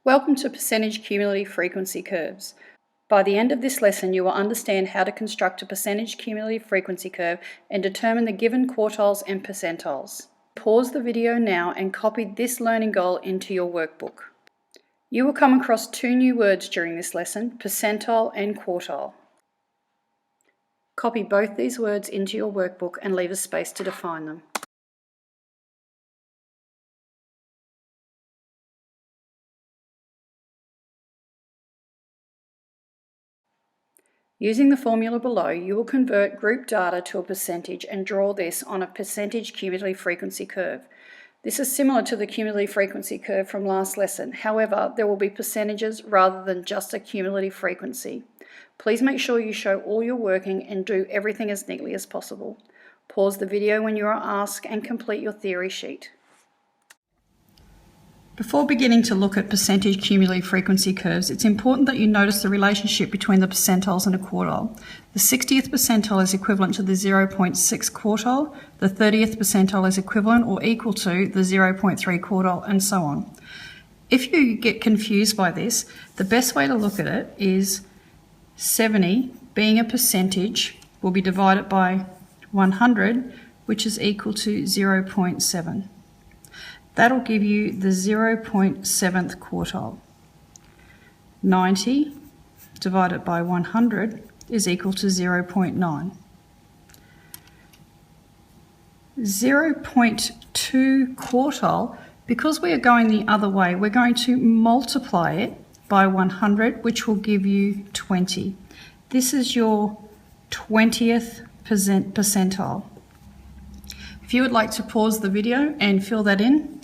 Welcome to percentage cumulative frequency curves. By the end of this lesson, you will understand how to construct a percentage cumulative frequency curve and determine the given quartiles and percentiles. Pause the video now and copy this learning goal into your workbook. You will come across two new words during this lesson, percentile and quartile. Copy both these words into your workbook and leave a space to define them. Using the formula below, you will convert group data to a percentage and draw this on a percentage cumulative frequency curve. This is similar to the cumulative frequency curve from last lesson. However, there will be percentages rather than just a cumulative frequency. Please make sure you show all your working and do everything as neatly as possible. Pause the video when you are asked and complete your theory sheet. Before beginning to look at percentage cumulative frequency curves, it's important that you notice the relationship between the percentiles and a quartile. The 60th percentile is equivalent to the 0.6 quartile, the 30th percentile is equivalent or equal to the 0.3 quartile, and so on. If you get confused by this, the best way to look at it is 70 being a percentage will be divided by 100, which is equal to 0.7. That'll give you the 0.7th quartile. 90 divided by 100 is equal to 0.9. 0.2 quartile, because we are going the other way, we're going to multiply it by 100, which will give you 20. This is your 20th percentile. If you would like to pause the video and fill that in.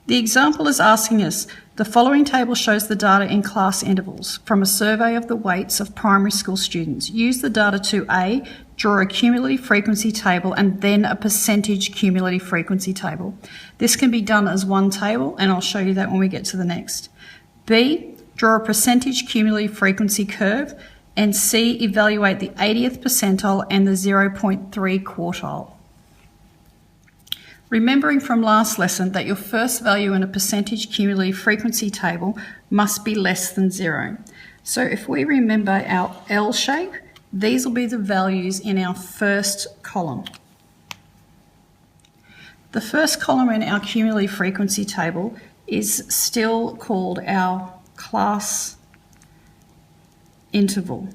The example is asking us, the following table shows the data in class intervals from a survey of the weights of primary school students. Use the data to A, draw a cumulative frequency table and then a percentage cumulative frequency table. This can be done as one table and I'll show you that when we get to the next. B, draw a percentage cumulative frequency curve, and C, evaluate the 80th percentile and the 0.3 quartile. Remembering from last lesson that your first value in a percentage cumulative frequency table must be less than 0. So if we remember our L shape, these will be the values in our first column. The first column in our cumulative frequency table is still called our class interval,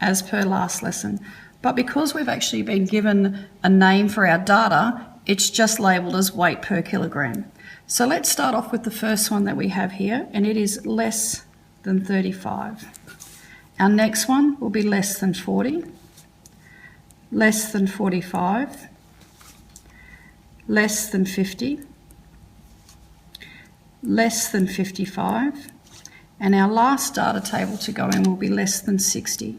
as per last lesson. But because we've actually been given a name for our data, it's just labelled as weight per kilogram. So let's start off with the first one that we have here, and it is less than 35. Our next one will be less than 40, less than 45, less than 50, less than 55, and our last data table to go in will be less than 60.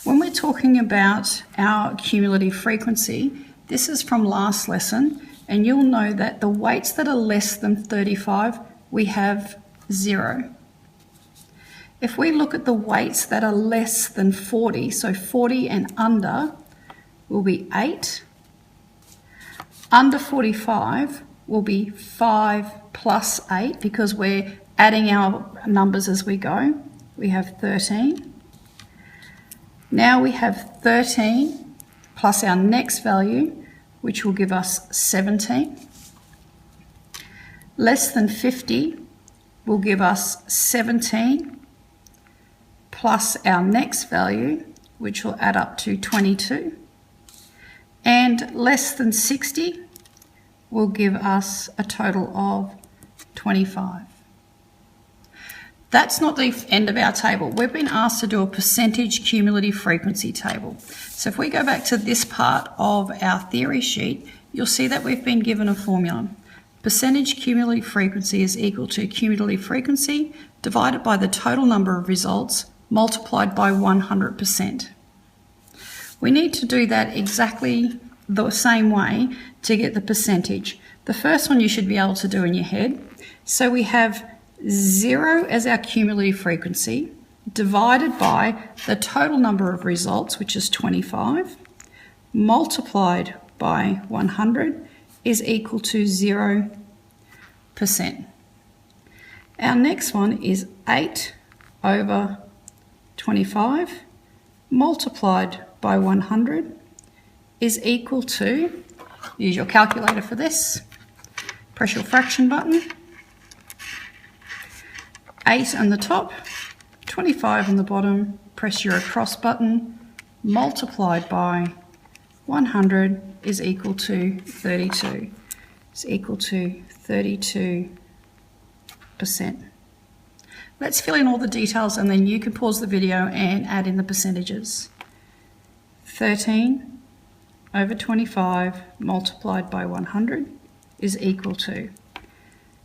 When we're talking about our cumulative frequency, this is from last lesson, and you'll know that the weights that are less than 35, we have 0. If we look at the weights that are less than 40, so 40 and under will be 8. Under 45 will be 5 plus 8 because we're adding our numbers as we go. We have 13. Now we have 13 plus our next value, which will give us 17. Less than 50 will give us 17 plus our next value, which will add up to 22. And less than 60 will give us a total of 25. That's not the end of our table. We've been asked to do a percentage cumulative frequency table. So if we go back to this part of our theory sheet, you'll see that we've been given a formula. Percentage cumulative frequency is equal to cumulative frequency divided by the total number of results multiplied by 100%. We need to do that exactly the same way to get the percentage. The first one you should be able to do in your head. So we have 0 as our cumulative frequency divided by the total number of results, which is 25, multiplied by 100 is equal to 0%. Our next one is 8 over 25 multiplied by 100 is equal to, use your calculator for this, press your fraction button, 8 on the top, 25 on the bottom, press your across button, multiplied by 100 is equal to 32. It's equal to 32%. Let's fill in all the details and then you can pause the video and add in the percentages. 13 over 25 multiplied by 100 is equal to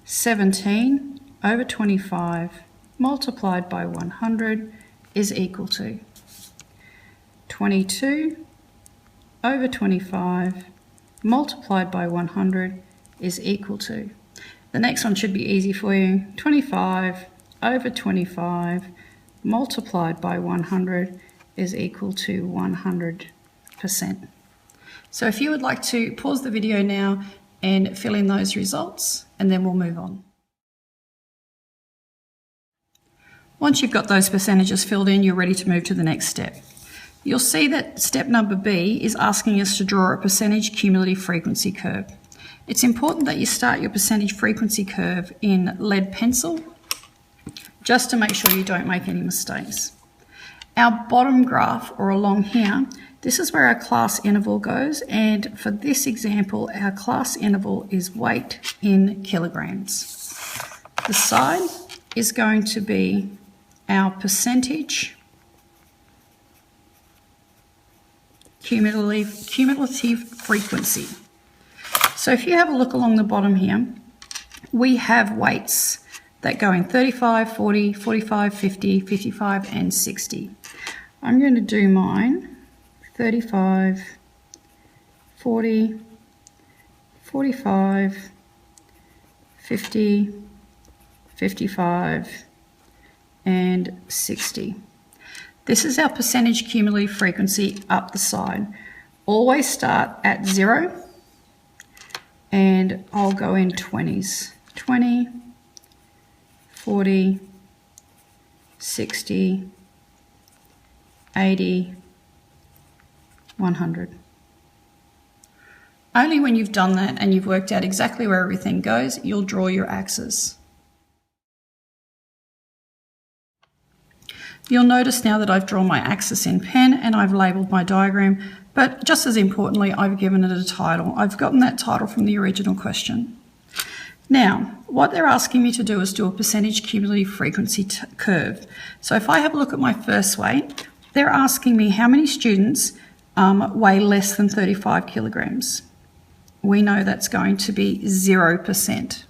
17 over 25 multiplied by 100 is equal to 22 over 25 multiplied by 100 is equal to, the next one should be easy for you, 25 over 25 multiplied by 100 is equal to 100%. So if you would like to pause the video now and fill in those results, and then we'll move on. Once you've got those percentages filled in, you're ready to move to the next step. You'll see that step number B is asking us to draw a percentage cumulative frequency curve. It's important that you start your percentage frequency curve in lead pencil, just to make sure you don't make any mistakes. Our bottom graph, or along here, this is where our class interval goes, and for this example, our class interval is weight in kilograms. The side is going to be our percentage cumulative frequency. So if you have a look along the bottom here, we have weights that go in 35, 40, 45, 50, 55 and 60. I'm going to do mine 35, 40, 45, 50, 55 and 60. This is our percentage cumulative frequency up the side. Always start at 0 and I'll go in 20s. 20, 40, 60, 80, 100. Only when you've done that and you've worked out exactly where everything goes, you'll draw your axes. You'll notice now that I've drawn my axis in pen and I've labelled my diagram, but just as importantly, I've given it a title. I've gotten that title from the original question. Now, what they're asking me to do is do a percentage cumulative frequency curve. So if I have a look at my first weight, they're asking me how many students weigh less than 35 kilograms. We know that's going to be 0%.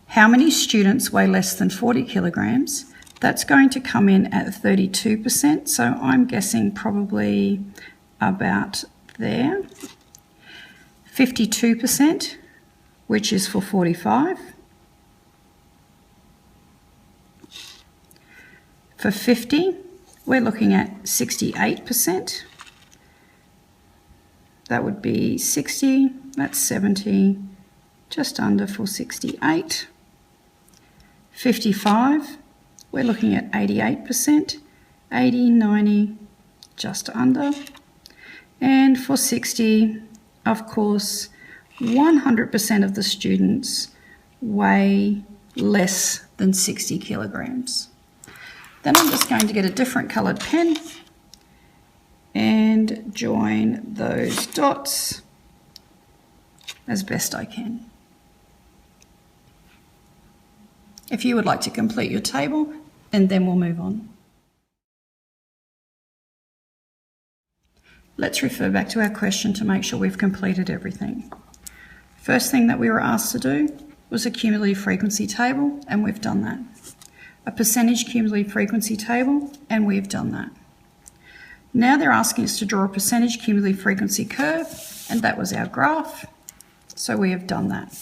How many students weigh less than 40 kilograms? That's going to come in at 32%, so I'm guessing probably about there. 52%, which is for 45. For 50, we're looking at 68%. That would be 60, that's 70, just under for 68. 55. We're looking at 88%, 80, 90, just under. And for 60, of course, 100% of the students weigh less than 60 kilograms. Then I'm just going to get a different coloured pen and join those dots as best I can. If you would like to complete your table, and then we'll move on. Let's refer back to our question to make sure we've completed everything. First thing that we were asked to do was a cumulative frequency table, and we've done that. A percentage cumulative frequency table, and we've done that. Now they're asking us to draw a percentage cumulative frequency curve, and that was our graph, so we have done that.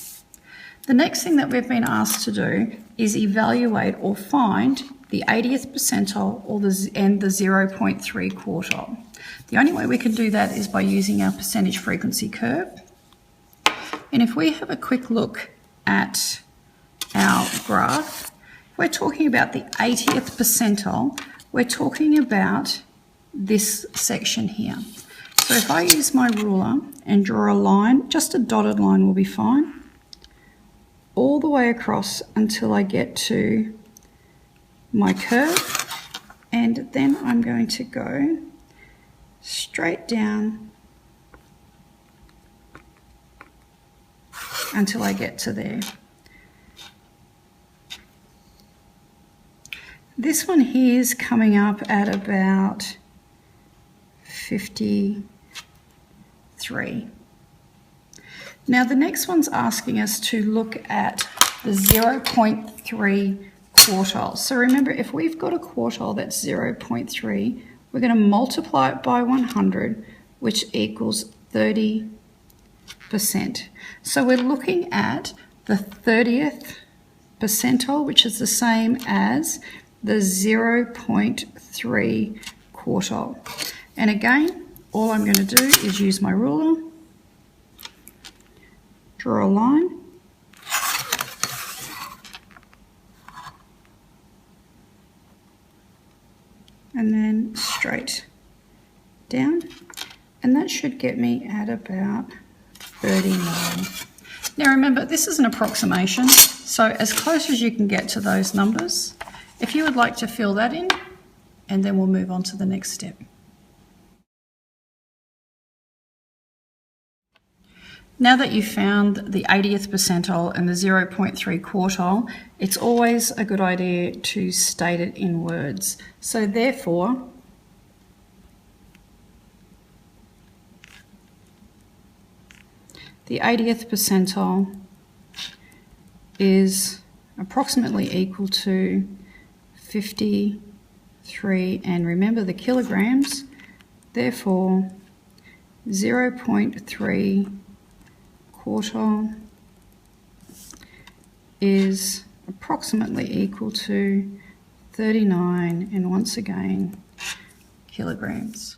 The next thing that we've been asked to do is evaluate or find the 80th percentile and the 0.3 quartile. The only way we can do that is by using our percentage frequency curve. And if we have a quick look at our graph, we're talking about the 80th percentile. We're talking about this section here. So if I use my ruler and draw a line, just a dotted line will be fine, all the way across until I get to my curve, and then I'm going to go straight down until I get to there. This one here is coming up at about 53. Now the next one's asking us to look at the 0.3 quartile. So remember, if we've got a quartile that's 0.3, we're going to multiply it by 100, which equals 30%. So we're looking at the 30th percentile, which is the same as the 0.3 quartile. And again, all I'm going to do is use my ruler, draw a line, and then straight down, and that should get me at about 39. Now remember, this is an approximation, so as close as you can get to those numbers. If you would like to fill that in, and then we'll move on to the next step. Now that you've found the 80th percentile and the 0.3 quartile, it's always a good idea to state it in words. So therefore, the 80th percentile is approximately equal to 53, and remember the kilograms, therefore 0.3 quartile is approximately equal to 39, and once again, kilograms.